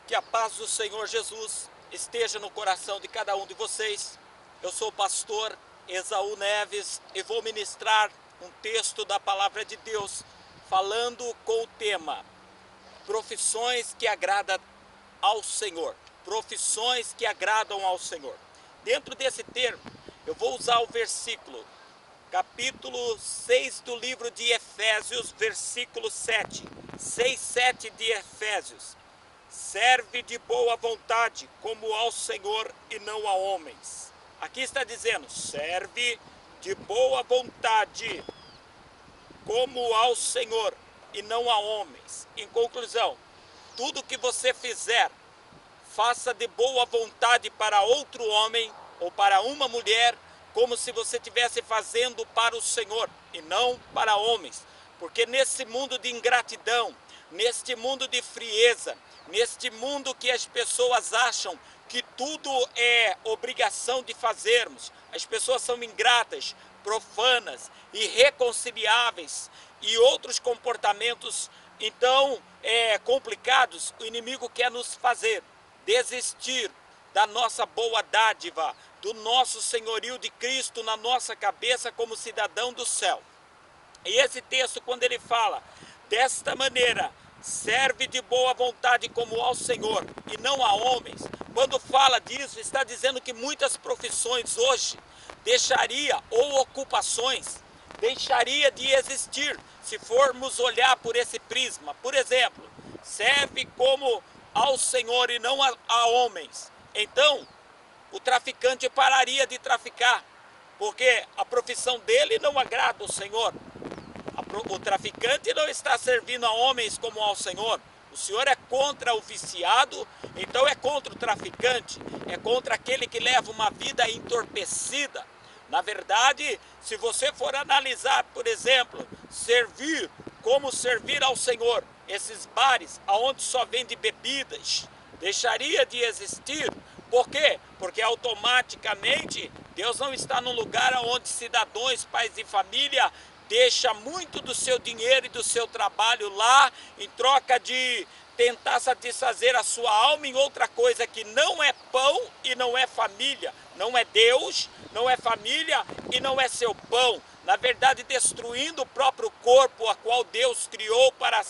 Que a paz do Senhor Jesus esteja no coração de cada um de vocês. Eu sou o pastor Esaú Neves e vou ministrar um texto da Palavra de Deus falando com o tema Profissões que agradam ao Senhor. Profissões que agradam ao Senhor. Dentro desse termo, eu vou usar o versículo, capítulo 6 do livro de Efésios, versículo 7. 6, 7 de Efésios. Serve de boa vontade, como ao Senhor e não a homens. Aqui está dizendo, serve de boa vontade, como ao Senhor e não a homens. Em conclusão, tudo que você fizer, faça de boa vontade para outro homem ou para uma mulher, como se você estivesse fazendo para o Senhor e não para homens. Porque nesse mundo de ingratidão, neste mundo de frieza, neste mundo que as pessoas acham que tudo é obrigação de fazermos, as pessoas são ingratas, profanas, irreconciliáveis e outros comportamentos então complicados, o inimigo quer nos fazer desistir da nossa boa dádiva, do nosso senhorio de Cristo na nossa cabeça como cidadão do céu. E esse texto, quando ele fala desta maneira, serve de boa vontade como ao Senhor e não a homens, quando fala disso, está dizendo que muitas profissões hoje deixaria, ou ocupações, deixaria de existir, se formos olhar por esse prisma. Por exemplo, serve como ao Senhor e não a homens. Então, o traficante pararia de traficar, porque a profissão dele não agrada ao Senhor. O traficante não está servindo a homens como ao Senhor. O Senhor é contra o viciado, então é contra o traficante, é contra aquele que leva uma vida entorpecida. Na verdade, se você for analisar, por exemplo, servir, como servir ao Senhor, esses bares onde só vende bebidas, deixaria de existir. Por quê? Porque automaticamente Deus não está num lugar onde cidadãos, pais de família, deixa muito do seu dinheiro e do seu trabalho lá, em troca de tentar satisfazer a sua alma em outra coisa que não é pão e não é família, não é Deus, não é família e não é seu pão. Na verdade, destruindo o próprio corpo a qual Deus criou para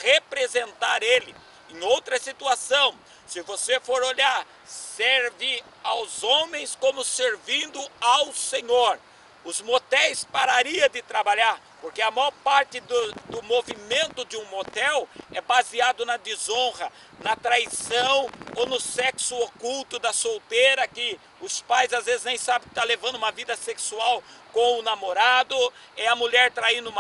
representar Ele. Em outra situação, se você for olhar, serve aos homens como servindo ao Senhor. Os motéis parariam de trabalhar, porque a maior parte do movimento de um motel é baseado na desonra, na traição ou no sexo oculto da solteira, que os pais às vezes nem sabem que está levando uma vida sexual com o namorado, é a mulher traindo o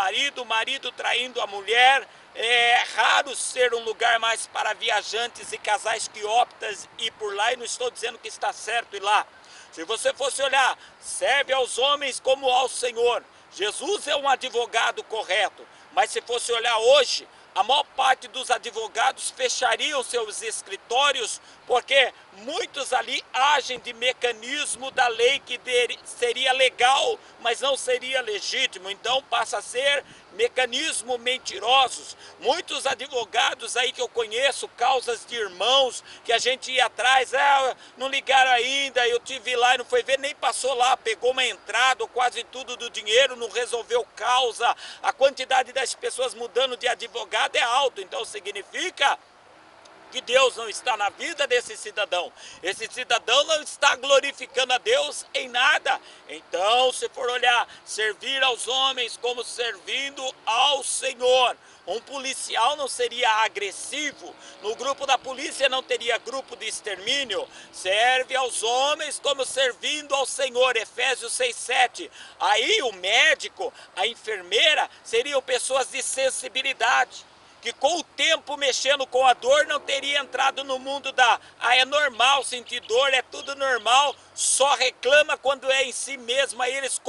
marido traindo a mulher. É raro ser um lugar mais para viajantes e casais que optam ir por lá, e não estou dizendo que está certo ir lá. Se você fosse olhar, serve aos homens como ao Senhor. Jesus é um advogado correto, mas se fosse olhar hoje, a maior parte dos advogados fechariam seus escritórios, porque muitos ali agem de mecanismo da lei que seria legal, mas não seria legítimo. Então passa a ser mecanismo mentirosos. Muitos advogados aí que eu conheço, causas de irmãos, que a gente ia atrás, não ligaram ainda, eu tive lá e não foi ver, nem passou lá, pegou uma entrada, quase tudo do dinheiro, não resolveu causa. A quantidade das pessoas mudando de advogado é alto, então significa que Deus não está na vida desse cidadão. Esse cidadão não está glorificando a Deus em nada. Então, se for olhar, servir aos homens como servindo ao Senhor. Um policial não seria agressivo, no grupo da polícia não teria grupo de extermínio. Serve aos homens como servindo ao Senhor, Efésios 6:7. Aí o médico, a enfermeira, seriam pessoas de sensibilidade, que com o tempo mexendo com a dor não teria entrado no mundo é normal sentir dor, é tudo normal, só reclama quando é em si mesmo. Aí eles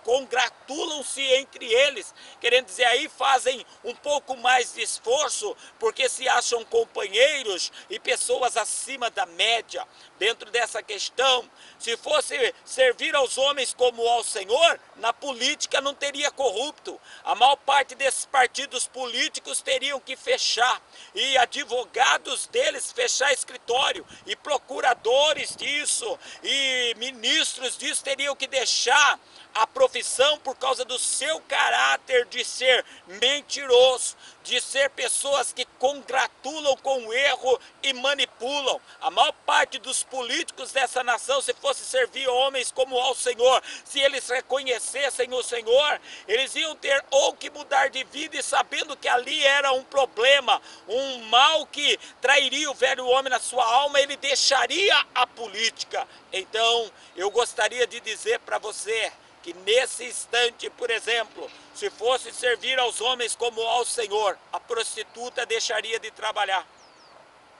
congratulam-se entre eles, querendo dizer, aí fazem um pouco mais de esforço, porque se acham companheiros e pessoas acima da média. Dentro dessa questão, se fosse servir aos homens como ao Senhor, na política não teria corrupto. A maior parte desses partidos políticos teriam que fechar, e advogados deles fechar escritório, e procuradores disso, e ministros disso teriam que deixar a profissão por causa do seu caráter de ser mentiroso, de ser pessoas que congratulam com o erro e manipulam. A maior parte dos políticos dessa nação, se fosse servir homens como ao Senhor, se eles reconhecessem o Senhor, eles iam ter ou que mudar de vida, e sabendo que ali era um problema, um mal que trairia o velho homem na sua alma, ele deixaria a política. Então, eu gostaria de dizer para você que nesse instante, por exemplo, se fosse servir aos homens como ao Senhor, a prostituta deixaria de trabalhar.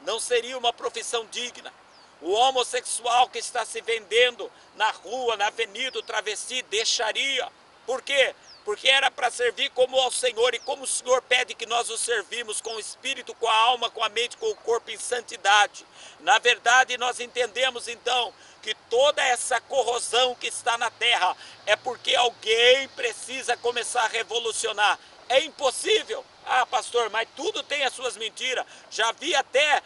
Não seria uma profissão digna. O homossexual que está se vendendo na rua, na avenida, o travesti, deixaria. Por quê? Porque era para servir como ao Senhor, e como o Senhor pede que nós o servimos com o espírito, com a alma, com a mente, com o corpo em santidade. Na verdade, nós entendemos então que toda essa corrosão que está na terra é porque alguém precisa começar a revolucionar. É impossível. Ah, pastor, mas tudo tem as suas mentiras. Já vi até,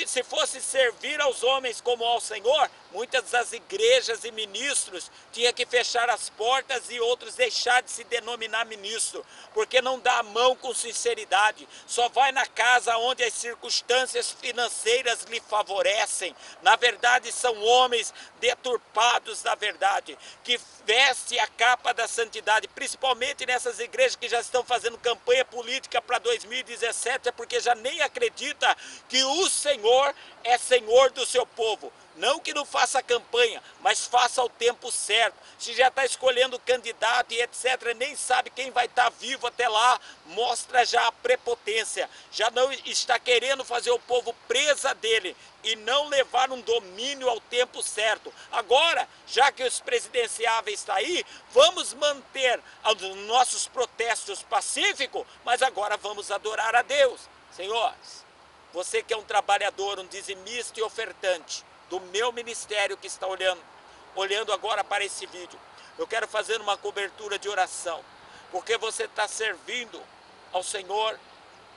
se fosse servir aos homens como ao Senhor, muitas das igrejas e ministros tinham que fechar as portas e outros deixar de se denominar ministro, porque não dá a mão com sinceridade, só vai na casa onde as circunstâncias financeiras lhe favorecem. Na verdade, são homens deturpados da verdade, que vestem a capa da santidade, principalmente nessas igrejas que já estão fazendo campanha política para 2017, é porque já nem acredita que o Senhor é Senhor do seu povo. Não que não faça campanha, mas faça ao tempo certo. Se já está escolhendo candidato e etc., nem sabe quem vai estar vivo até lá, mostra já a prepotência. Já não está querendo fazer o povo presa dele e não levar um domínio ao tempo certo. Agora, já que os presidenciáveis estão aí, vamos manter os nossos protestos pacíficos, mas agora vamos adorar a Deus. Senhores, você que é um trabalhador, um dizimista e ofertante do meu ministério que está olhando agora para esse vídeo, eu quero fazer uma cobertura de oração, porque você está servindo ao Senhor,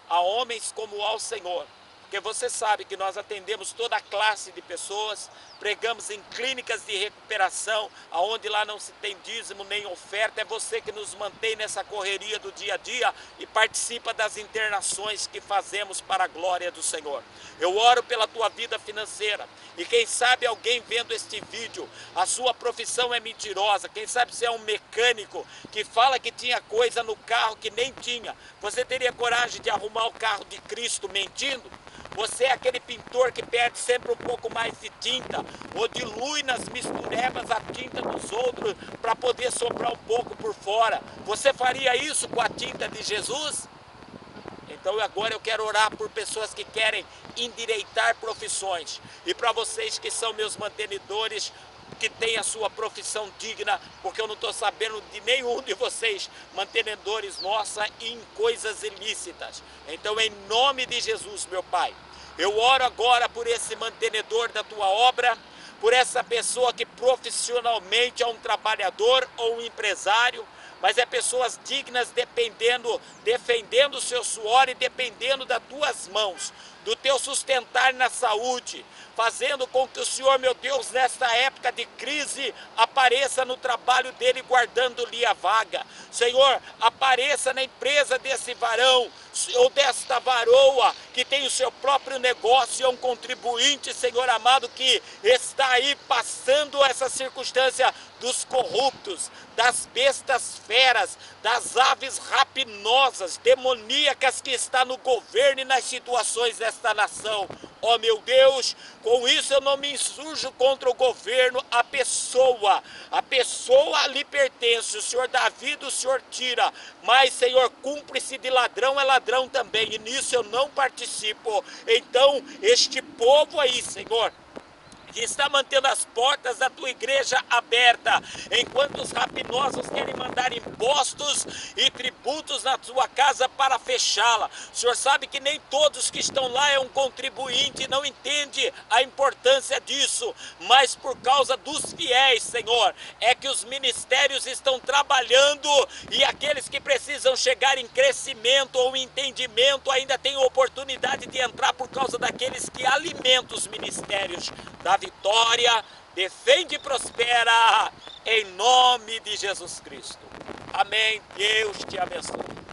a homens como ao Senhor, porque você sabe que nós atendemos toda a classe de pessoas, pregamos em clínicas de recuperação, aonde lá não se tem dízimo nem oferta. É você que nos mantém nessa correria do dia a dia e participa das internações que fazemos para a glória do Senhor. Eu oro pela tua vida financeira, e quem sabe alguém vendo este vídeo, a sua profissão é mentirosa, quem sabe você é um mecânico que fala que tinha coisa no carro que nem tinha. Você teria coragem de arrumar o carro de Cristo mentindo? Você é aquele pintor que perde sempre um pouco mais de tinta, ou dilui nas misturebas a tinta dos outros para poder soprar um pouco por fora. Você faria isso com a tinta de Jesus? Então agora eu quero orar por pessoas que querem endireitar profissões. E para vocês que são meus mantenedores, que tem a sua profissão digna, porque eu não estou sabendo de nenhum de vocês, mantenedores nossa, em coisas ilícitas. Então, em nome de Jesus, meu Pai, eu oro agora por esse mantenedor da tua obra, por essa pessoa que profissionalmente é um trabalhador ou um empresário, mas é pessoas dignas defendendo o seu suor e dependendo das tuas mãos, do teu sustentar na saúde, fazendo com que o Senhor, meu Deus, nesta época de crise, apareça no trabalho dele, guardando-lhe a vaga. Senhor, apareça na empresa desse varão, ou desta varoa, que tem o seu próprio negócio e é um contribuinte, Senhor amado, que está aí passando essa circunstância dos corruptos, das bestas feras, das aves rapinosas, demoníacas que está no governo e nas situações desta nação. Ó meu Deus, com isso eu não me insurjo contra o governo, a pessoa lhe pertence, o Senhor dá vida, o Senhor tira, mas Senhor, cúmplice de ladrão é ladrão também, e nisso eu não participo. Então este povo aí, Senhor, que está mantendo as portas da tua igreja aberta, enquanto os rapinosos querem mandar impostos e tributos na tua casa para fechá-la. O Senhor sabe que nem todos que estão lá é um contribuinte e não entende a importância disso, mas por causa dos fiéis, Senhor, é que os ministérios estão trabalhando e aqueles que precisam chegar em crescimento ou entendimento ainda têm oportunidade de entrar por causa daqueles que alimentam os ministérios da vitória. Defende e prospera em nome de Jesus Cristo. Amém. Deus te abençoe.